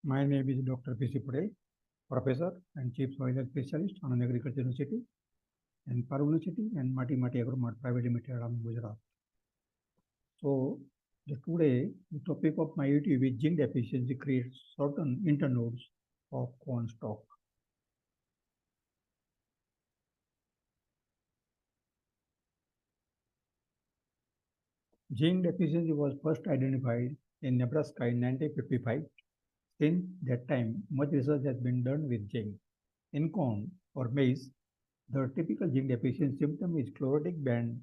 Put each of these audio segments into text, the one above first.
My name is Dr. P.C. Patel, Professor and Chief Soil Health Specialist on Agriculture University and Paru University and Mati Agromart Private Limited, Gujarat. So today the topic of my YouTube is zinc deficiency creates certain internodes of corn stalk. Zinc deficiency was first identified in Nebraska in 1955. Since that time, much research has been done with zinc. In corn or maize, the typical zinc deficiency symptom is chlorotic band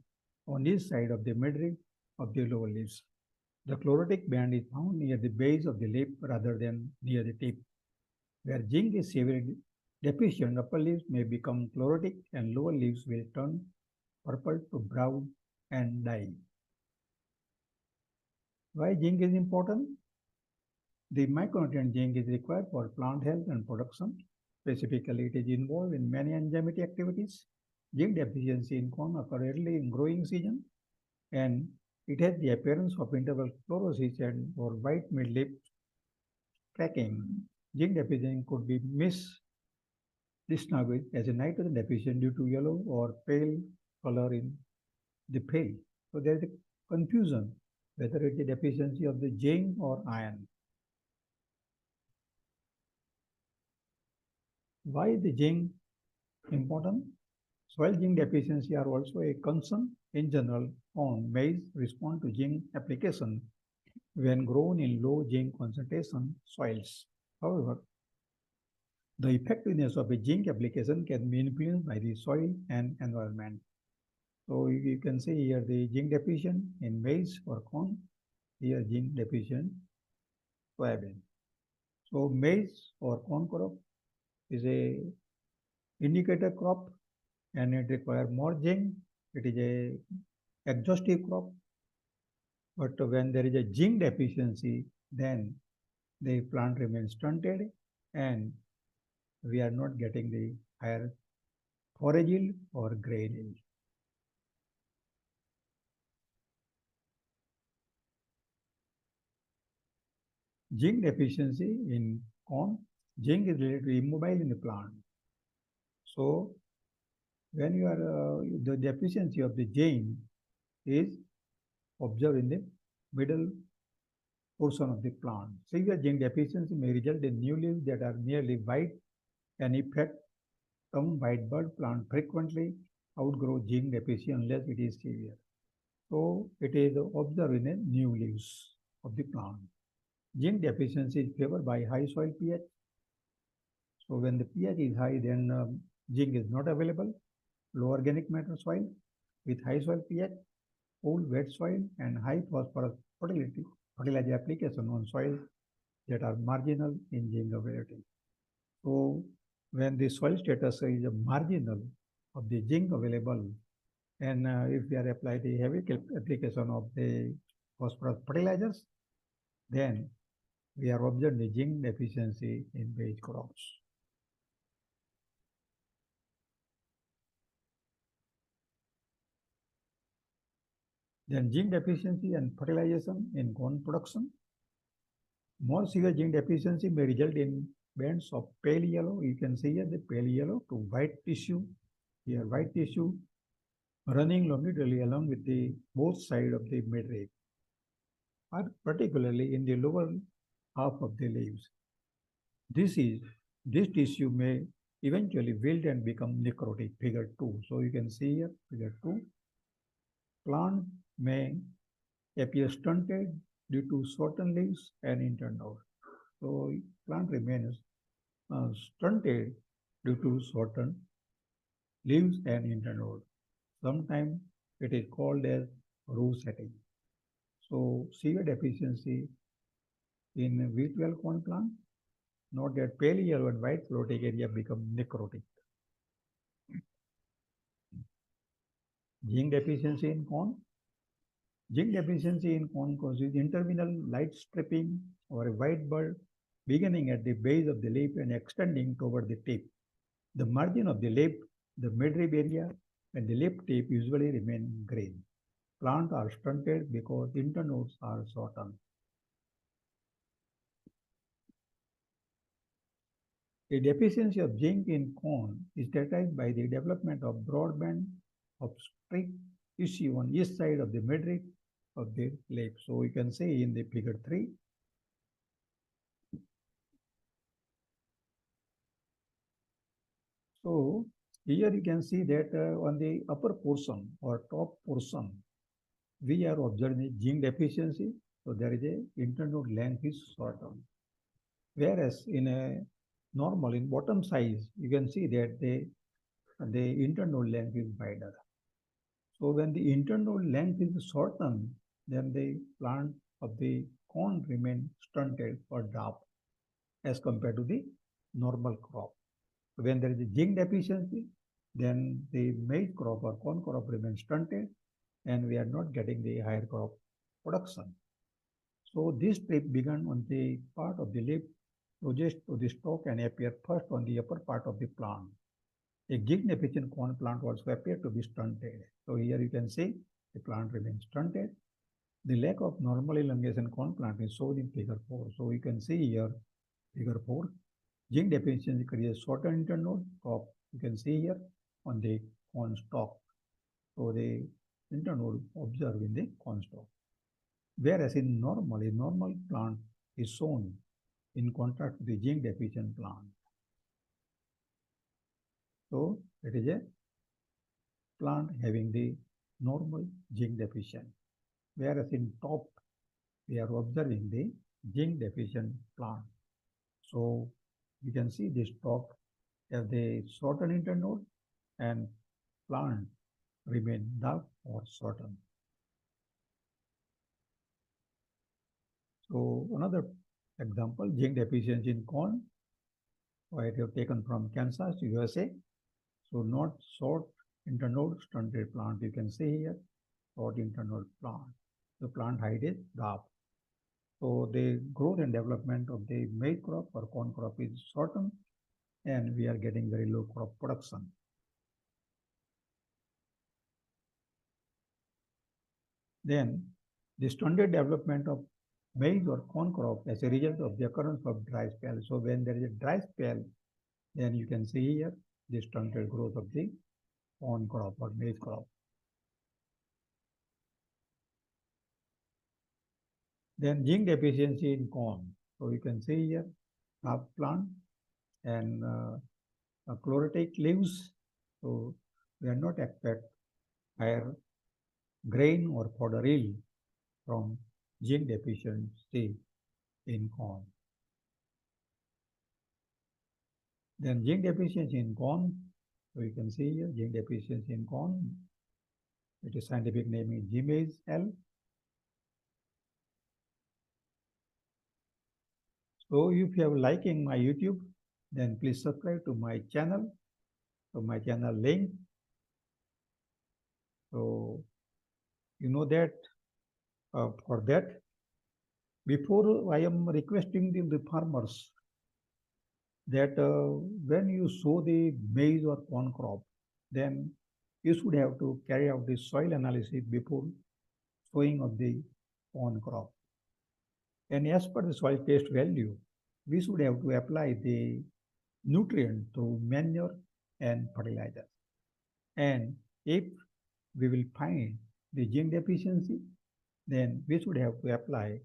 on each side of the midrib of the lower leaves. The chlorotic band is found near the base of the lip rather than near the tip. Where zinc is severely deficient, upper leaves may become chlorotic and lower leaves will turn purple to brown and die. Why zinc is important? The micronutrient zinc is required for plant health and production. Specifically, it is involved in many enzymatic activities. Zinc deficiency in corn occurs early in growing season, and it has the appearance of interval sclerosis and or white midlip cracking. Zinc deficiency could be distinguished as a nitrogen deficient due to yellow or pale color in the pale. So there is a confusion whether it is a deficiency of the zinc or iron. Why is the zinc important? Soil zinc deficiency are also a concern. In general, corn, maize respond to zinc application when grown in low zinc concentration soils. However, the effectiveness of a zinc application can be influenced by the soil and environment. So you can see here the zinc deficient in maize or corn, here zinc deficient soybean. So maize or corn crop is a indicator crop and it requires more zinc. It is a exhaustive crop. But when there is a zinc deficiency, then the plant remains stunted and we are not getting the higher forage yield or grain yield. Zinc deficiency in corn, zinc is related to immobile in the plant. So when you are the deficiency of the zinc is observed in the middle portion of the plant. Severe zinc deficiency may result in new leaves that are nearly white and effect some white bud plant frequently outgrow zinc deficiency unless it is severe. So it is observed in the new leaves of the plant. Zinc deficiency is favored by high soil pH. So when the pH is high, then zinc is not available. Low organic matter soil with high soil pH, cool wet soil, and high phosphorus fertilizer application on soils that are marginal in zinc availability. So when the soil status is marginal of the zinc available, and if we are applying the heavy application of the phosphorus fertilizers, then we are observing the zinc deficiency in maize crops. Then zinc deficiency and fertilization in corn production. More severe zinc deficiency may result in bands of pale yellow. You can see here the pale yellow to white tissue. Here white tissue running longitudinally along with the both sides of the midrib, particularly in the lower half of the leaves. This tissue may eventually wilt and become necrotic, figure 2. So you can see here, figure 2. Plant may appear stunted due to shortened leaves and internode. So plant remains stunted due to shortened leaves and internode. Sometimes it is called as row setting. So severe deficiency in wheat-well corn plant, note that pale yellow and white chlorotic area become necrotic. Zinc deficiency in corn. Zinc deficiency in corn causes interminal light stripping or a white bud beginning at the base of the leaf and extending toward the tip. The margin of the leaf, the midrib area, and the leaf tip usually remain green. Plants are stunted because internodes are shortened. A deficiency of zinc in corn is characterized by the development of broadband of strict tissue on each side of the midrib of the leaf. So you can see in the figure 3. So here you can see that on the upper portion or top portion, we are observing zinc deficiency. So there is a internode length is shortened. Whereas in a normal, in bottom size, you can see that the internode length is wider. So when the internode length is shortened, then the plant of the corn remain stunted or dwarf as compared to the normal crop. When there is a zinc deficiency, then the maize crop or corn crop remains stunted and we are not getting the higher crop production. So this strip began on the part of the leaf closest to the stalk and appear first on the upper part of the plant. A zinc deficient corn plant also appear to be stunted. So here you can see the plant remains stunted. The lack of normal elongation corn plant is shown in figure 4. So you can see here figure 4. Zinc deficiency creates shortened internode crop. You can see here on the corn stalk. So the internode observed in the corn stalk. Whereas a normal plant is shown in contrast to the zinc deficient plant. So it is a plant having the normal zinc deficient. Whereas in top, we are observing the zinc deficient plant. So you can see this top have the shortened internode and plant remain dark or shortened. So another example, zinc deficiency in corn, I have taken from Kansas, USA. So not short internode stunted plant, you can see here, short internode plant. The plant height is dwarf. So the growth and development of the maize crop or corn crop is shortened and we are getting very low crop production. Then the stunted development of maize or corn crop as a result of the occurrence of dry spell. So when there is a dry spell, then you can see here the stunted growth of the corn crop or maize crop. Then zinc deficiency in corn. So you can see here half plant and chlorotic leaves. So we are not expect higher grain or fodder yield from zinc deficiency in corn. Then zinc deficiency in corn. So you can see here zinc deficiency in corn. It is scientific name is maize L. So if you have liking my YouTube, then please subscribe to my channel. So my channel link. So you know that for that, before I am requesting the farmers that when you sow the maize or corn crop, then you should have to carry out the soil analysis before sowing of the corn crop. And as per the soil test value, we should have to apply the nutrient through manure and fertilizer. And if we will find the zinc deficiency, then we should have to apply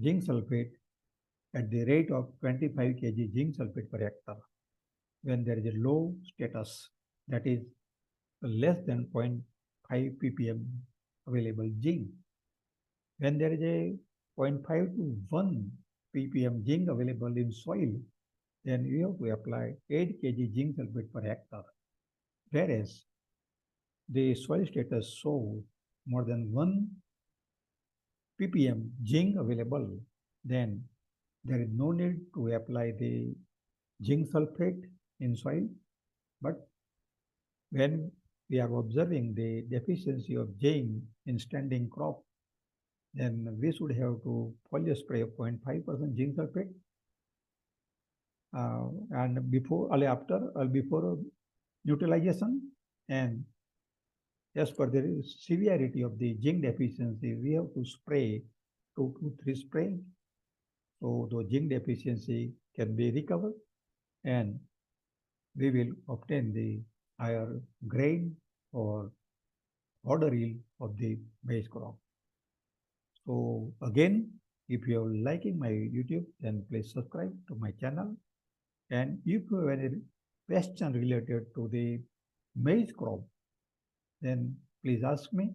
zinc sulfate at the rate of 25 kg zinc sulfate per hectare when there is a low status, that is less than 0.5 ppm available zinc. When there is a 0.5 to 1 ppm zinc available in soil, then you have to apply 8 kg zinc sulfate per hectare. Whereas the soil status shows more than 1 ppm zinc available, then there is no need to apply the zinc sulfate in soil. But when we are observing the deficiency of zinc in standing crop, then we should have to foliar spray of 0.5% zinc sulfate. And before or after or before neutralization, and as per the severity of the zinc deficiency, we have to spray 2 to 3 spray. So the zinc deficiency can be recovered and we will obtain the higher grain or order yield of the maize crop. So again, if you are liking my YouTube, then please subscribe to my channel. And if you have any question related to the maize crop, then please ask me.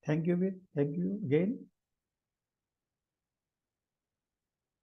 Thank you again.